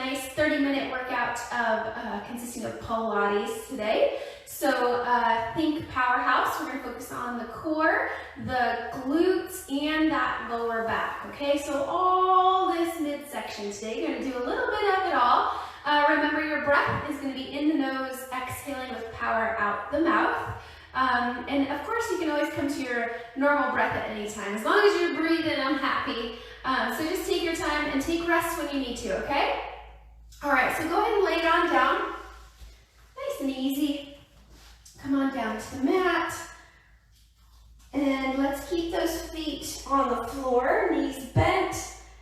nice 30-minute workout consisting of Pilates today. So think powerhouse. We're going to focus on the core, the glutes, and that lower back. Okay, so all this midsection today. You're going to do a little bit of it all. Remember, your breath is going to be in the nose, exhaling with power out the mouth. And of course, you can always come to your normal breath at any time. As long as you're breathing, I'm happy. So just take your time and take rest when you need to, okay? All right, so go ahead and lay it on down. Nice and easy. Come on down to the mat. And let's keep those feet on the floor, knees bent.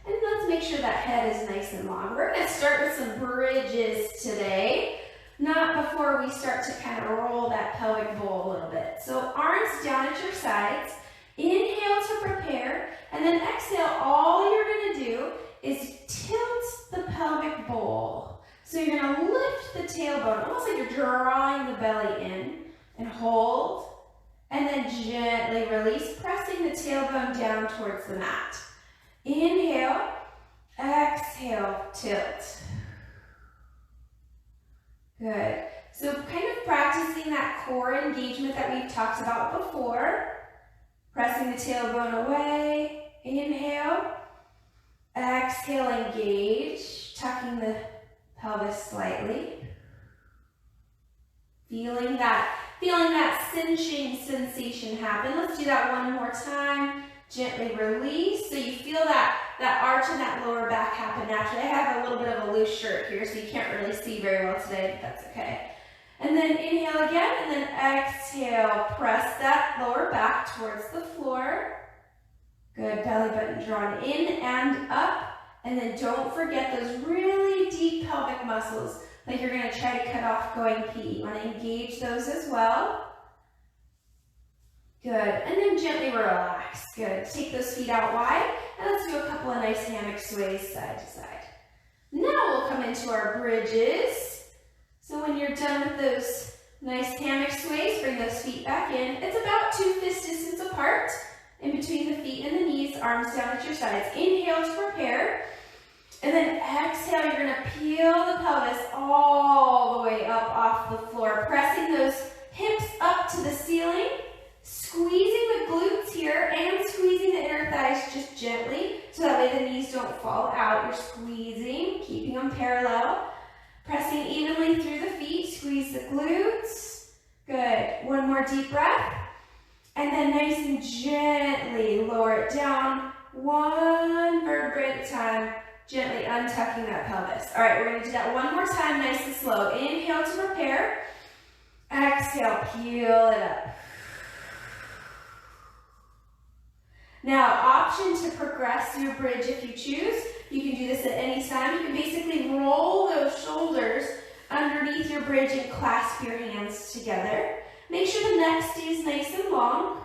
And let's make sure that head is nice and long. We're going to start with some bridges today. Not before we start to kind of roll that pelvic bowl a little bit. So arms down at your sides. Inhale to prepare, and then exhale. All you're going to do is tilt the pelvic bowl. So you're going to lift the tailbone, almost like you're drawing the belly in, and hold, and then gently release, pressing the tailbone down towards the mat. Inhale, exhale, tilt. Good. So kind of practicing that core engagement that we've talked about before. Pressing the tailbone away. Inhale. Exhale, engage. Tucking the pelvis slightly. Feeling that cinching sensation happen. Let's do that one more time. Gently release. So you feel that arch in that lower back happen naturally. I have a little bit of a loose shirt here, so you can't really see very well today, but that's okay. And then inhale again, and then exhale. Press that lower back towards the floor. Good, belly button drawn in and up. And then don't forget those really deep pelvic muscles that you're going to try to cut off going pee. You want to engage those as well. Good, and then gently relax. Good, take those feet out wide, and let's do a couple of nice hammock sways side to side. Now we'll come into our bridges. So when you're done with those nice hammock sways, bring those feet back in. It's about 2 fist distance apart, in between the feet and the knees, arms down at your sides. Inhale to prepare, and then exhale, you're gonna peel the pelvis all the way up off the floor, pressing those hips up to the ceiling. Squeezing the glutes here and squeezing the inner thighs just gently so that way the knees don't fall out. You're squeezing, keeping them parallel. Pressing evenly through the feet, squeeze the glutes. Good. One more deep breath. And then nice and gently lower it down, one vertebrae at a time, gently untucking that pelvis. All right, we're going to do that one more time, nice and slow. Inhale to prepare. Exhale, peel it up. Now, option to progress your bridge if you choose. You can do this at any time. You can basically roll those shoulders underneath your bridge and clasp your hands together. Make sure the neck stays nice and long.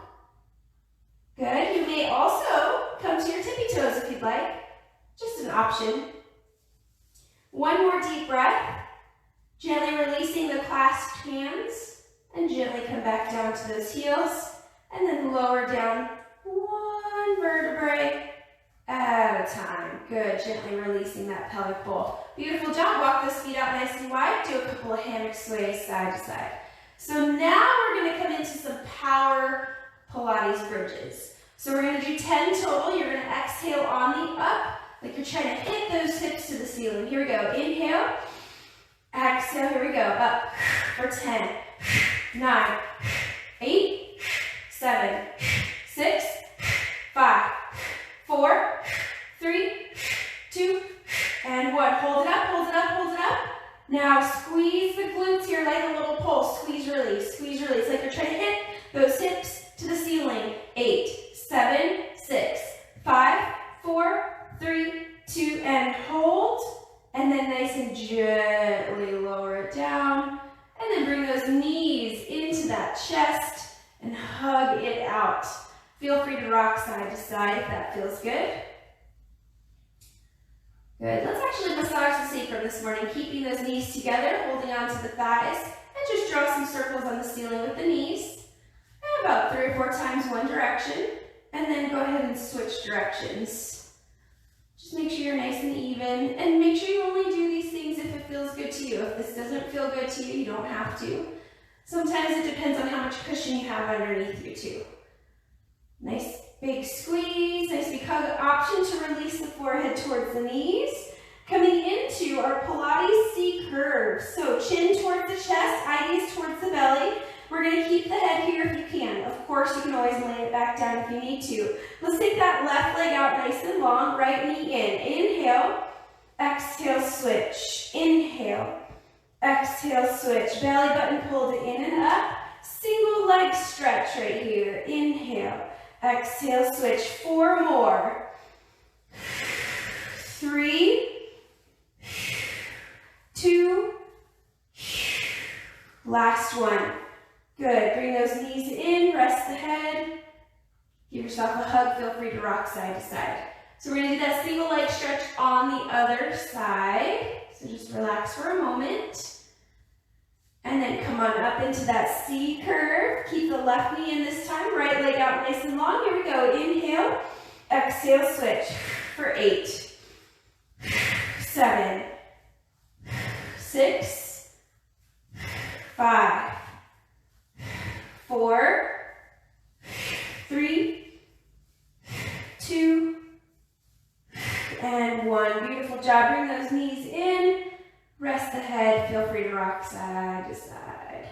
Good. You may also come to your tippy toes if you'd like. Just an option. One more deep breath. Gently releasing the clasped hands and gently come back down to those heels and then lower down one vertebrae at a time. Good, gently releasing that pelvic bowl. Beautiful job. Walk those feet out nice and wide. Do a couple of hammock sways side to side. So now we're going to come into some power Pilates bridges. So we're going to do 10 total. You're going to exhale on the up, like you're trying to hit those hips to the ceiling. Here we go. Inhale. Exhale. Here we go. Up for 10, 9, 8, 7, 6, 5, 4, 3, 2, and 1. Hold it up, hold it up, hold it up. Now squeeze the glutes here like a little pulse. Squeeze, release, like you're trying to hit those hips to the ceiling. 8, 7, 6, 5, 4, 3, 2, and hold. And then nice and gently lower it down. And then bring those knees into that chest and hug it out. Feel free to rock side to side if that feels good. Good. Let's actually massage the sacrum this morning, keeping those knees together, holding on to the thighs, and just draw some circles on the ceiling with the knees. And about 3 or 4 times one direction, and then go ahead and switch directions. Just make sure you're nice and even, and make sure you only do these things if it feels good to you. If this doesn't feel good to you, you don't have to. Sometimes it depends on how much cushion you have underneath you too. Nice big squeeze, nice big hug. Option to release the forehead towards the knees. Coming into our Pilates C curve. So chin towards the chest, eye gaze towards the belly. We're going to keep the head here if you can. Of course, you can always lay it back down if you need to. Let's take that left leg out nice and long, right knee in. Inhale, exhale, switch. Inhale, exhale, switch. Belly button pulled in and up. Single leg stretch right here. Inhale, exhale, switch. 4 more. 3, 2, last one. Good, bring those knees in, rest the head. Give yourself a hug, feel free to rock side to side. So we're gonna do that single leg stretch on the other side. So just relax for a moment. And then come on up into that C curve. Keep the left knee in this time, right leg out nice and long. Here we go, inhale, exhale, switch for 8, 7, 6, 5, 4, 3, 2, and 1. Beautiful job. Bring those knees in. Rest the head. Feel free to rock side to side.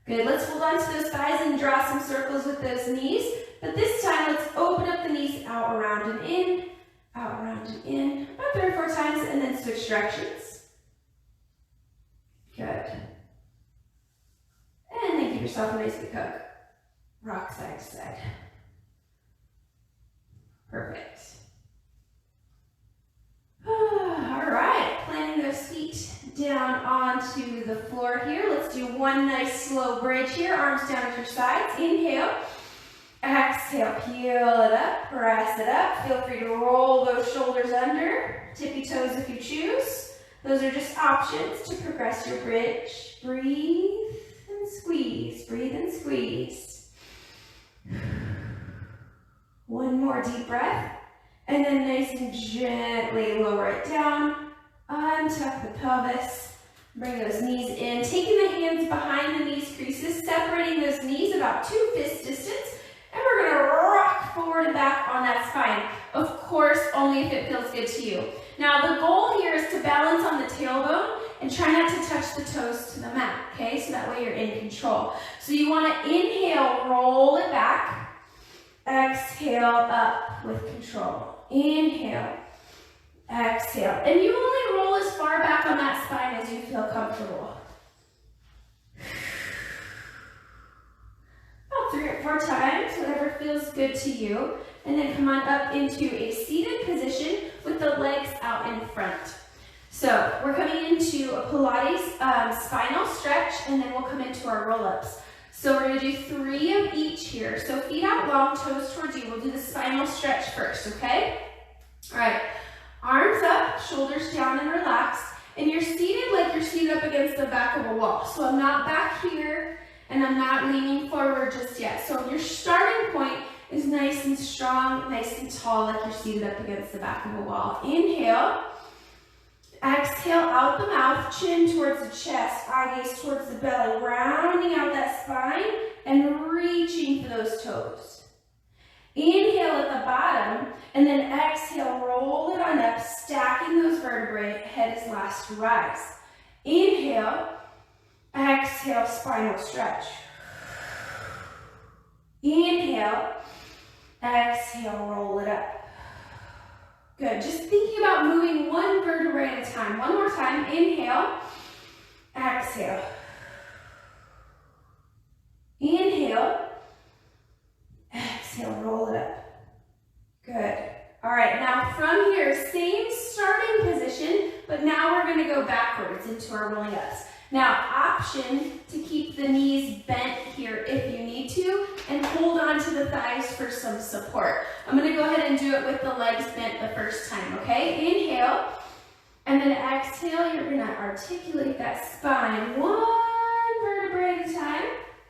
Good. Let's hold on to those thighs and draw some circles with those knees. But this time, let's open up the knees out, around, and in. Out, around, and in. About 3 or 4 times, and then switch directions. Good. And then give yourself a nice big hug. Rock side to side. Perfect. All right, planting those feet down onto the floor here. Let's do one nice slow bridge here. Arms down at your sides. Inhale. Exhale, peel it up, press it up. Feel free to roll those shoulders under. Tippy toes if you choose. Those are just options to progress your bridge. Breathe and squeeze, breathe and squeeze. One more deep breath. And then nice and gently lower it down. Untuck the pelvis. Bring those knees in. Taking the hands behind the knees creases, separating those knees about 2 fist distance. And we're going to rock forward and back on that spine. Of course, only if it feels good to you. Now, the goal here is to balance on the tailbone and try not to touch the toes to the mat, okay? So that way you're in control. So you want to inhale, roll it back. Exhale, up with control. Inhale, exhale. And you only roll as far back on that spine as you feel comfortable. About 3 or 4 times, whatever feels good to you. And then come on up into a seated position with the legs out in front. So we're coming into a Pilates spinal stretch, and then we'll come into our roll-ups. So we're going to do 3 of each here. So feet out long, toes towards you. We'll do the spinal stretch first, okay? All right, arms up, shoulders down and relaxed. And you're seated like you're seated up against the back of a wall. So I'm not back here, and I'm not leaning forward just yet. So your starting point is nice and strong, nice and tall, like you're seated up against the back of a wall. Inhale. Exhale out the mouth, chin towards the chest, eye gaze towards the belly, rounding out that spine and reaching for those toes. Inhale at the bottom, and then exhale, roll it on up, stacking those vertebrae, head is last to rise. Inhale, exhale, spinal stretch. Inhale, exhale, roll it up. Good, just thinking about moving one vertebrae at a time. One more time, inhale, exhale. Inhale, exhale, roll it up. Good. All right, now from here, same starting position, but now we're gonna go backwards into our rolling ups. Now, option to keep the knees bent here if you need to, and hold on to the thighs for some support. I'm gonna go ahead and do it with the legs bent the first time, okay? Inhale, and then exhale, you're gonna articulate that spine, one vertebrae at a time,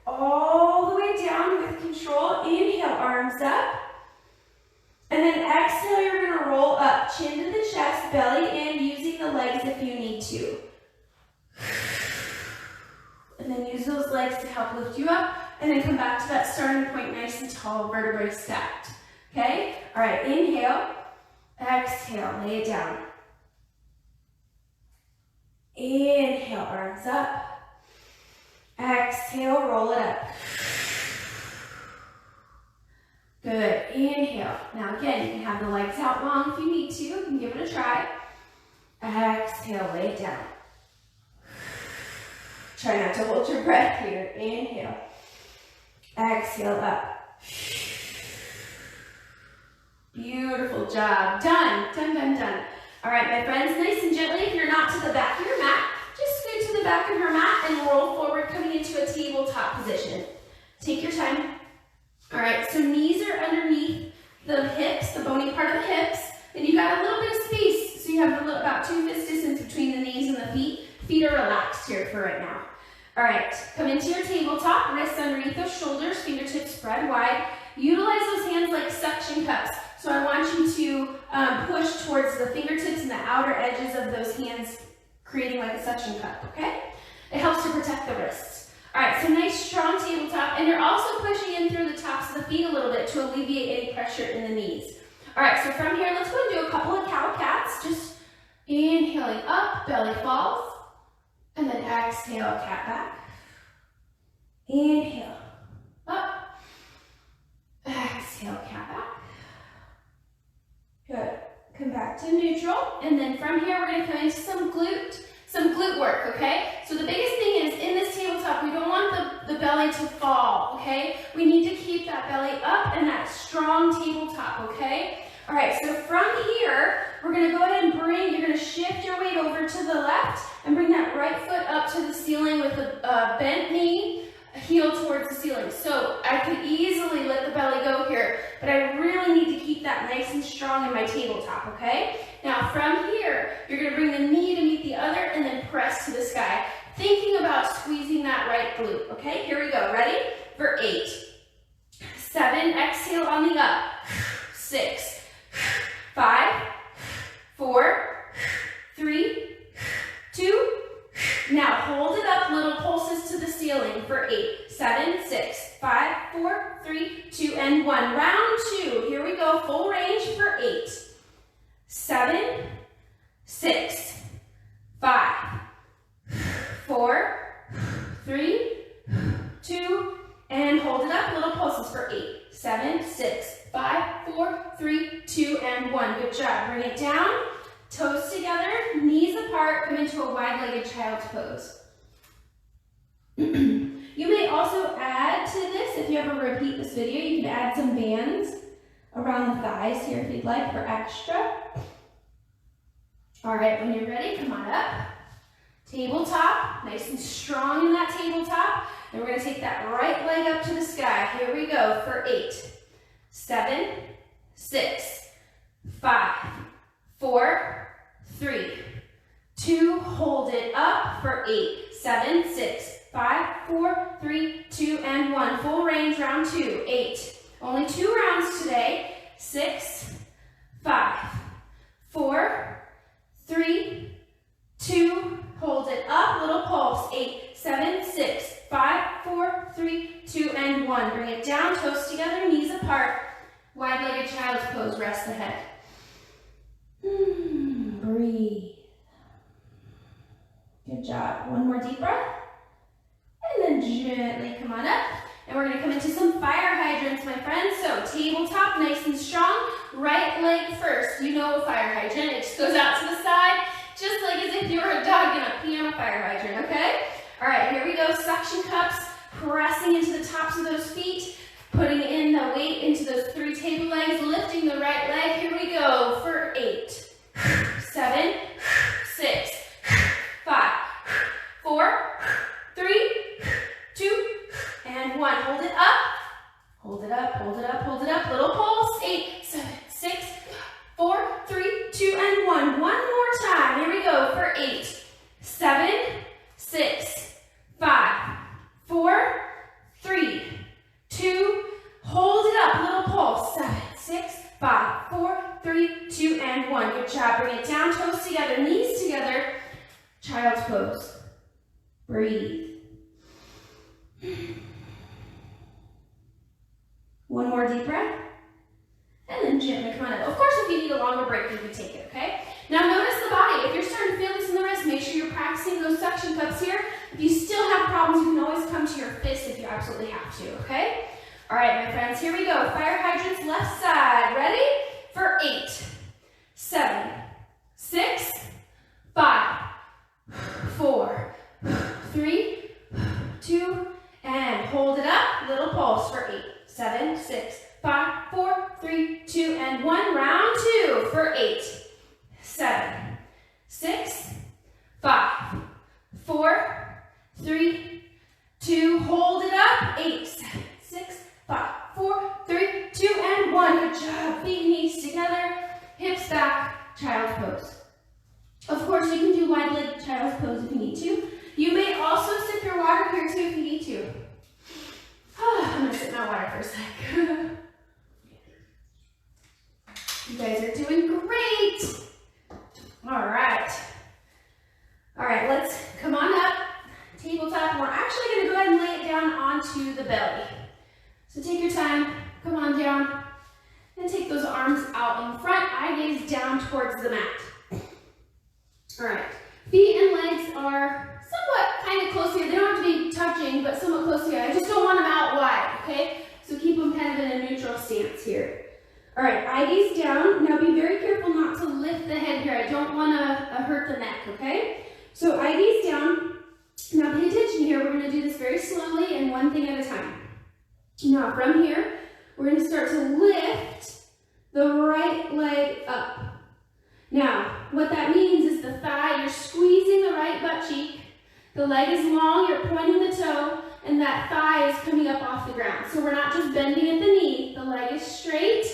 all the way down with control. Inhale, arms up, and then exhale, you're gonna roll up, chin to the chest, belly in, using the legs if you need to. And then use those legs to help lift you up, and then come back to that starting point nice and tall, vertebrae stacked. Okay? All right, inhale, exhale, lay it down. Inhale, arms up. Exhale, roll it up. Good, inhale. Now again, you can have the legs out long if you need to. You can give it a try. Exhale, lay it down. Try not to hold your breath here. Inhale. Exhale, up. Beautiful job. Done, done, done, done. All right, my friends, nice and gently, if you're not to the back of your mat, just scoot to the back of your mat and roll forward, coming into a tabletop position. Take your time. All right, so knees are underneath the hips, the bony part of the hips, and you got a little bit of space, so you have about 2 fist distance between the knees and the feet. Feet are relaxed here for right now. All right, come into your tabletop, wrists underneath those shoulders, fingertips spread wide. Utilize those hands like suction cups. So I want you to push towards the fingertips and the outer edges of those hands, creating like a suction cup, okay? It helps to protect the wrists. All right, so nice strong tabletop, and you're also pushing in through the tops of the feet a little bit to alleviate any pressure in the knees. All right, so from here, let's go and do a couple of cow cats. Just inhaling up, belly falls, and then exhale, cat back. Inhale, up, exhale, cat back. Good. Come back to neutral, and then from here we're going to come into some glute work, okay? So the biggest thing is, in this tabletop, we don't want the belly to fall, okay? We need to keep that belly up and that strong tabletop, okay? All right, so from here, we're going to go ahead and you're going to shift your weight over to the left and bring that right foot up to the ceiling with a bent knee, heel towards the ceiling. So I could easily let the belly go here, but I really need to keep that nice and strong in my tabletop, okay? Now from here, you're gonna bring the knee to meet the other and then press to the sky, thinking about squeezing that right glute, okay? Here we go, ready? For 8, 7, exhale on the up, 6, 5, 4, 3, 2, now hold it up, little pulses to the ceiling for 8, 7, 6, 5, 4, 3, 2, and 1. Round 2, here we go, full range for 8, 7, 6, 5, 4, 3, 2, and hold it up, little pulses for 8, 7, 6, 5, 4, 3, 2, and 1. Good job, bring it down. Toes together, knees apart, come into a wide-legged child's pose. You may also add to this, if you ever repeat this video, you can add some bands around the thighs here if you'd like for extra. All right, when you're ready, come on up. Tabletop, nice and strong in that tabletop. And we're gonna take that right leg up to the sky. Here we go for 8, 7, 6, 5, 4, 3, 2, hold it up for 8, 7, 6, 5, 4, 3, 2, and 1. Full range, round 2, 8. Only 2 rounds today. 6, 5, 4, 3, 2, hold it up, little pulse. 8, 7, 6, 5, 4, 3, 2, and 1. Bring it down, toes together, knees apart. Wide-legged child's pose, rest the head. Breathe. Good job. One more deep breath. And then gently come on up. And we're going to come into some fire hydrants, my friends. So tabletop, nice and strong. Right leg first. You know a fire hydrant. It just goes out to the side, just like as if you were a dog gonna pee on a fire hydrant, okay? All right, here we go. Suction cups, pressing into the tops of those feet, putting in the weight into those 3 table legs, lifting the right leg. Here we go for 8, 7, 6, 5, 4, 3, 2, and 1. Hold it up. Hold it up, hold it up, hold it up. Little pulse. 8, 7, 6, 4, 3, 2, and 1. One more time. Here we go for 8, 7, 6, 5, 4, 3, 2, hold it up. Little pulse. 7, 6, 5, 4, 3, 3, 2, and 1. Good job. Bring it down, toes together, knees together. Child's pose. Breathe. One more deep breath. And then gently come on up. Of course, if you need a longer break, you can take it, okay? Now notice the body. If you're starting to feel this in the wrist, make sure you're practicing those suction cups here. If you still have problems, you can always come to your fist if you absolutely have to, okay? All right, my friends, here we go. Fire hydrants, left side. Ready? For 8, 7, 6, 5, 4, 3, 2, and hold it up. Little pulse for 8, 7, 6, 5, 4, 3, 2, and 1. Round 2 for 8, 7, 6, 5, 4, 3, 2. Hold it up. 8, 7, 6, 5, 4, 3, 2, and 1. Good job. Feet and knees together. Hips back. Child's pose. Of course, you can do wide leg child's pose if you need to. You may also sip your water here too if you need to. I'm going to sip my water for a sec. You guys are doing great. All right. All right, let's come on up. Tabletop. We're actually going to go ahead and lay it down onto the belly. So take your time. Come on down. And take those arms out in front. Eye gaze down towards the mat. All right. Feet and legs are somewhat kind of close here. They don't have to be touching, but somewhat close here. I just don't want them out wide, okay? So keep them kind of in a neutral stance here. All right, eye gaze down. Now be very careful not to lift the head here. I don't want to hurt the neck, okay? So eye gaze down. Now pay attention here. We're going to do this very slowly and one thing at a time. Now from here, we're going to start to lift the right leg up. Now, what that means is the thigh, you're squeezing the right butt cheek. The leg is long, you're pointing the toe, and that thigh is coming up off the ground. So we're not just bending at the knee. The leg is straight.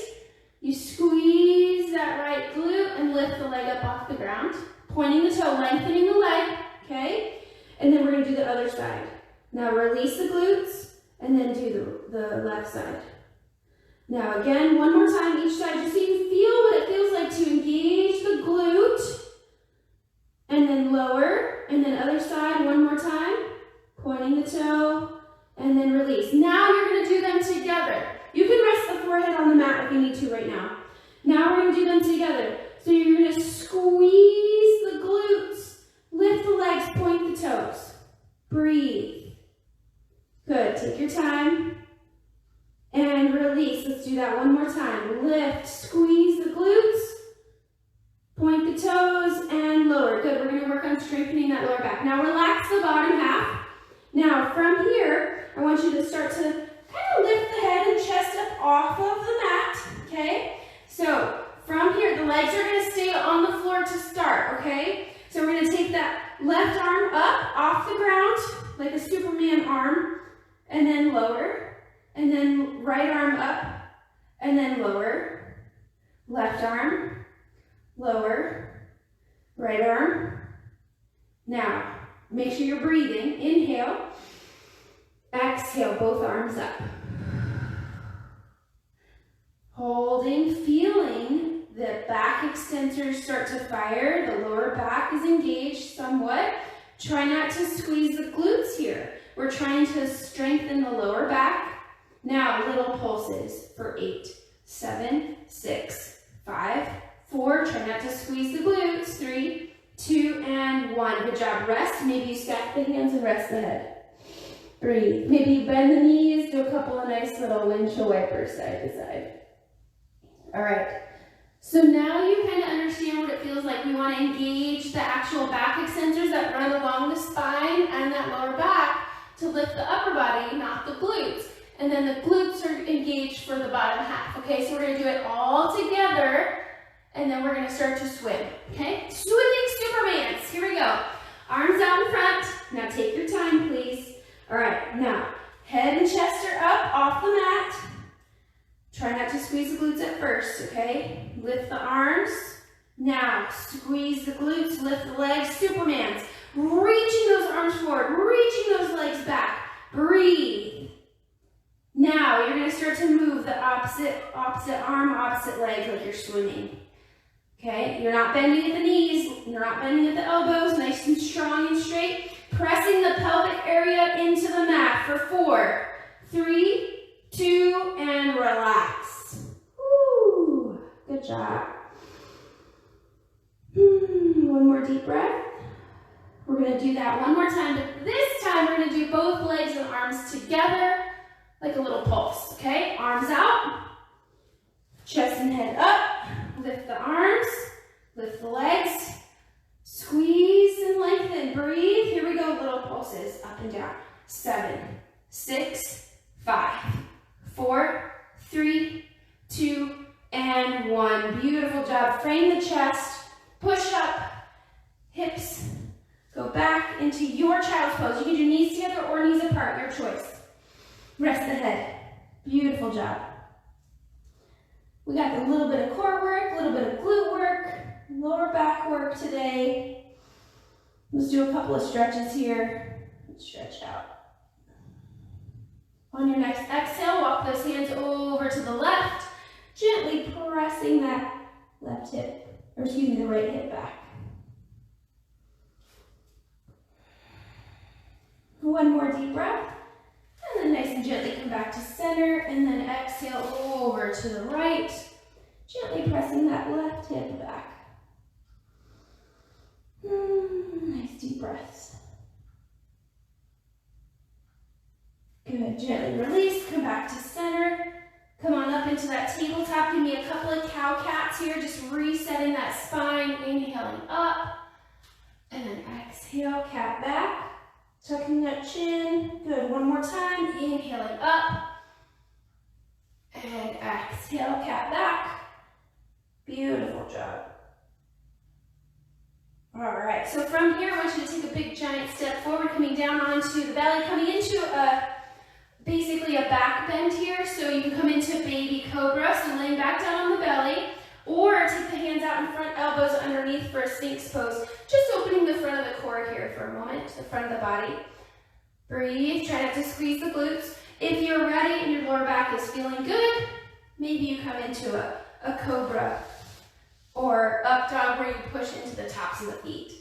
You squeeze that right glute and lift the leg up off the ground. Pointing the toe, lengthening the leg, okay? And then we're going to do the other side. Now release the glutes, and then do the left side. Now again, one more time each side, just so you feel what it feels like to engage the glute, and then lower, and then other side, one more time, pointing the toe, and then release. Now you're going to do them together. You can rest the forehead on the mat if you need to right now. Now we're going to do them together. So you're going to squeeze the glutes, lift the legs, point the toes. Breathe. Good, take your time. And release. Let's do that one more time. Lift, squeeze the glutes, point the toes, and lower. Good, we're going to work on strengthening that lower back. Now relax the bottom half. Now from here, I want you to start to kind of lift the head and chest up off of the mat, okay? So from here, the legs are going to stay on the floor to start, okay? So we're going to take that left arm up off the ground, like a Superman arm, and then lower. And then right arm up, and then lower. Left arm, lower. Right arm. Now, make sure you're breathing. Inhale. Exhale, both arms up. Holding, feeling the back extensors start to fire. The lower back is engaged somewhat. Try not to squeeze the glutes here. We're trying to strengthen the lower back. Now, little pulses for 8, 7, 6, 5, 4. Try not to squeeze the glutes. 3, 2, and 1. Good job. Rest. Maybe you stack the hands and rest the head. Breathe. Maybe you bend the knees. Do a couple of nice little windshield wipers side to side. All right. So now you kind of understand what it feels like. We want to engage the actual back extensors that run along the spine and that lower back to lift the upper body, not the glutes. And then the glutes are engaged for the bottom half. Okay, so we're going to do it all together, and then we're going to start to swim. Okay, swimming Supermans. Here we go. Arms out in front. Now take your time, please. All right, now head and chest are up off the mat. Try not to squeeze the glutes at first, okay? Lift the arms. Now squeeze the glutes, lift the legs. Supermans. Reaching those arms forward, reaching those legs back. Breathe. Now you're going to start to move the opposite arm, opposite leg like you're swimming. Okay, you're not bending at the knees, you're not bending at the elbows, nice and strong and straight. Pressing the pelvic area into the mat for 4, 3, 2, and relax. Woo, good job. One more deep breath. We're going to do that one more time, but this time we're going to do both legs and arms together like a little pulse, okay? Arms out, chest and head up, lift the arms, lift the legs, squeeze and lengthen, breathe. Here we go, little pulses, up and down. 7, 6, 5, 4, 3, 2, and 1. Beautiful job. Frame the chest, push up, hips, go back into your child's pose. You can do knees together or knees apart, your choice. Rest the head. Beautiful job. We got a little bit of core work, a little bit of glute work, lower back work today. Let's do a couple of stretches here. Stretch out. On your next exhale, walk those hands over to the left, gently pressing that left hip, or excuse me, the right hip back. One more deep breath, and then nice and gently come back to center, and then exhale over to the right, gently pressing that left hip back. Nice deep breaths. Good, gently release, come back to center. Come on up into that tabletop. Give me a couple of cow cats here, just resetting that spine, inhaling up, and then exhale, cat back. Tucking that chin. Good. One more time. Inhaling up. And exhale, cat back. Beautiful job. All right. So from here, I want you to take a big giant step forward, coming down onto the belly, coming into basically a back bend here. So you can come into baby cobra, so laying back down on the belly, or take the hands out in front, elbows underneath for a sphinx pose. Just opening the front of the core here for a moment, the front of the body. Breathe, try not to squeeze the glutes. If you're ready and your lower back is feeling good, maybe you come into a cobra or up dog where you push into the tops of the feet.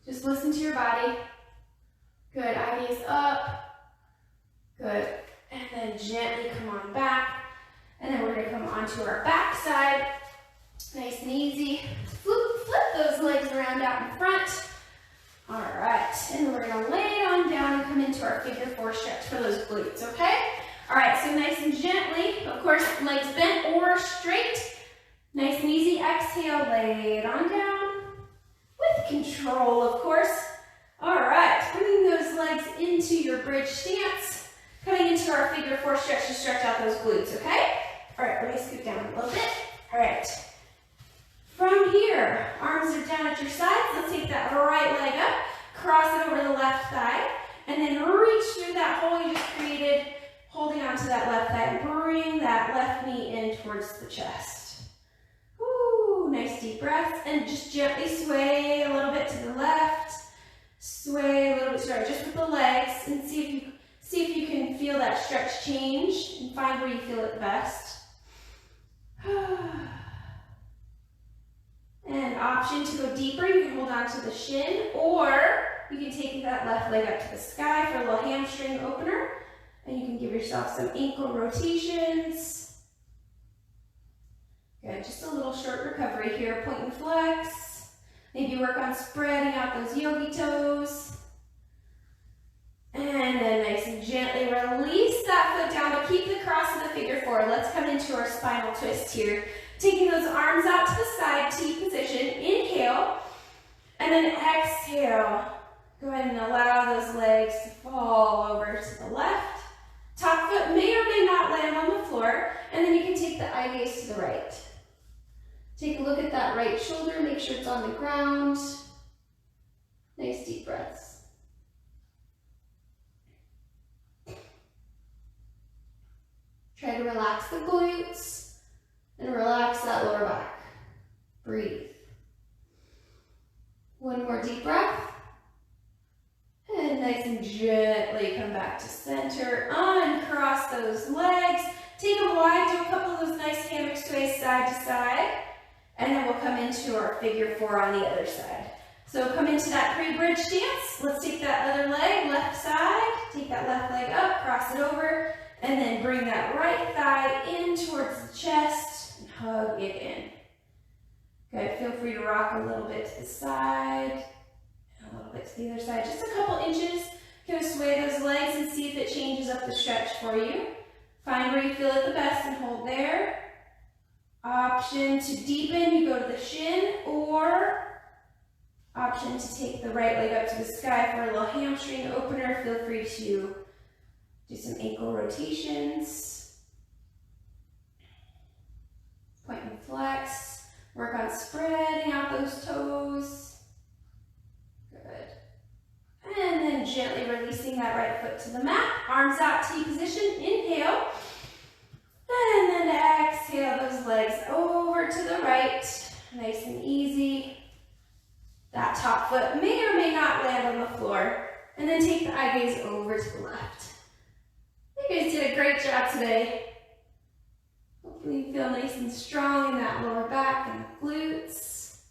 Just listen to your body. Good, eye gaze up. Good, and then gently come on back. And then we're gonna come onto our back side. Nice and easy. Flip those legs around out in front. All right, and then we're gonna lay it on down and come into our figure 4 stretch for those glutes, okay? All right, so nice and gently, of course, legs bent or straight. Nice and easy, exhale, lay it on down. With control, of course. All right, bringing those legs into your bridge stance. Coming into our figure 4 stretch to stretch out those glutes, okay? All right, let me scoot down a little bit. All right. From here, arms are down at your sides. Let's take that right leg up, cross it over the left thigh, and then reach through that hole you just created, holding onto that left thigh. Bring that left knee in towards the chest. Woo, nice deep breaths, and just gently sway a little bit to the left, sway a little bit, sorry, just with the legs, and see if you can feel that stretch change and find where you feel it best. And option to go deeper, you can hold on to the shin, or you can take that left leg up to the sky for a little hamstring opener, and you can give yourself some ankle rotations. Good, just a little short recovery here, point and flex. Maybe work on spreading out those yogi toes. And then nice and gently release that foot down, but keep the cross in the figure 4. Let's come into our spinal twist here. Taking those arms out to the side, T position, inhale, and then exhale. Go ahead and allow those legs to fall over to the left. Top foot may or may not land on the floor, and then you can take the eye gaze to the right. Take a look at that right shoulder, make sure it's on the ground. Nice deep breaths. Try to relax the glutes and relax that lower back. Breathe. One more deep breath. And nice and gently come back to center. Uncross those legs. Take them wide. Do a couple of those nice hammock sways side to side. and then we'll come into our figure 4 on the other side. So come into that pre-bridge stance. Let's take that other leg, left side, take that left leg up, cross it over, and then bring that right thigh in towards the chest and hug it in. Good, feel free to rock a little bit to the side, and a little bit to the other side, just a couple inches. Kind of sway those legs and see if it changes up the stretch for you. Find where you feel it the best and hold there. Option to deepen, you go to the shin, or option to take the right leg up to the sky for a little hamstring opener. Feel free to do some ankle rotations. Point and flex. Work on spreading out those toes. Good. And then gently releasing that right foot to the mat. Arms out, T position. Inhale. And then exhale those legs over to the right. Nice and easy. That top foot may or may not land on the floor. And then take the eye gaze over to the left. You guys did a great job today. Hopefully you feel nice and strong in that lower back and the glutes.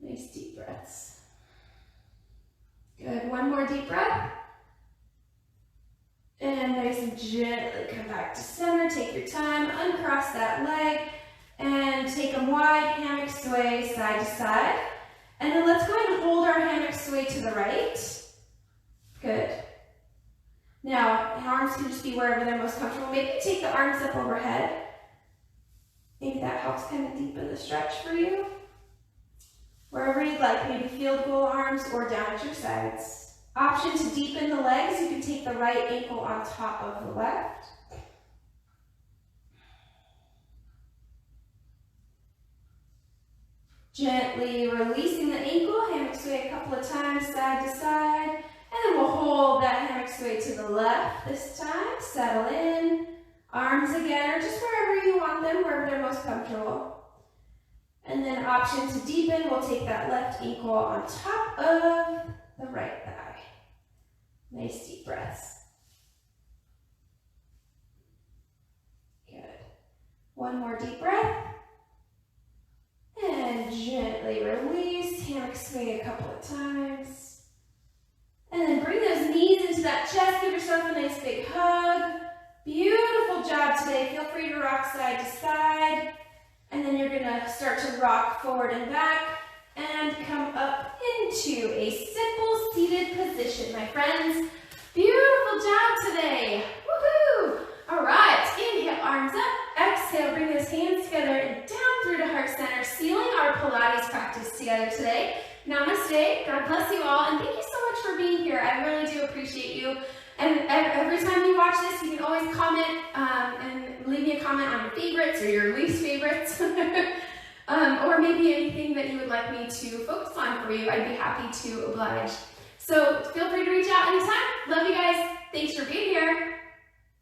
Nice deep breaths. Good, one more deep breath. And nice and gently come back to center. Take your time, uncross that leg, and take them wide, hammock sway side to side. And then let's go ahead and hold our hammock sway to the right. Good. Now, arms can just be wherever they're most comfortable. Maybe take the arms up overhead. Maybe that helps kind of deepen the stretch for you. Wherever you'd like, maybe field goal arms or down at your sides. Option to deepen the legs, you can take the right ankle on top of the left. Gently releasing the ankle, hammock sway a couple of times, side to side. And then we'll hold that hammock sway to the left this time. Settle in. Arms again, or just wherever you want them, wherever they're most comfortable. And then option to deepen, we'll take that left ankle on top of the right thigh. Nice deep breaths. Good. One more deep breath. And gently release, hammock sway a couple of times. And then bring those knees into that chest, give yourself a nice big hug. Beautiful job today. Feel free to rock side to side. And then you're gonna start to rock forward and back and come up into a simple seated position, my friends. Beautiful job today. Woohoo! All right, inhale, arms up. Exhale, bring those hands together and down through to heart center, sealing our Pilates practice together today. Namaste. God bless you all, and thank you so much for being here. I really do appreciate you. And every time you watch this, you can always comment and leave me a comment on your favorites or your least favorites. Or maybe anything that you would like me to focus on for you. I'd be happy to oblige. So feel free to reach out anytime. Love you guys. Thanks for being here.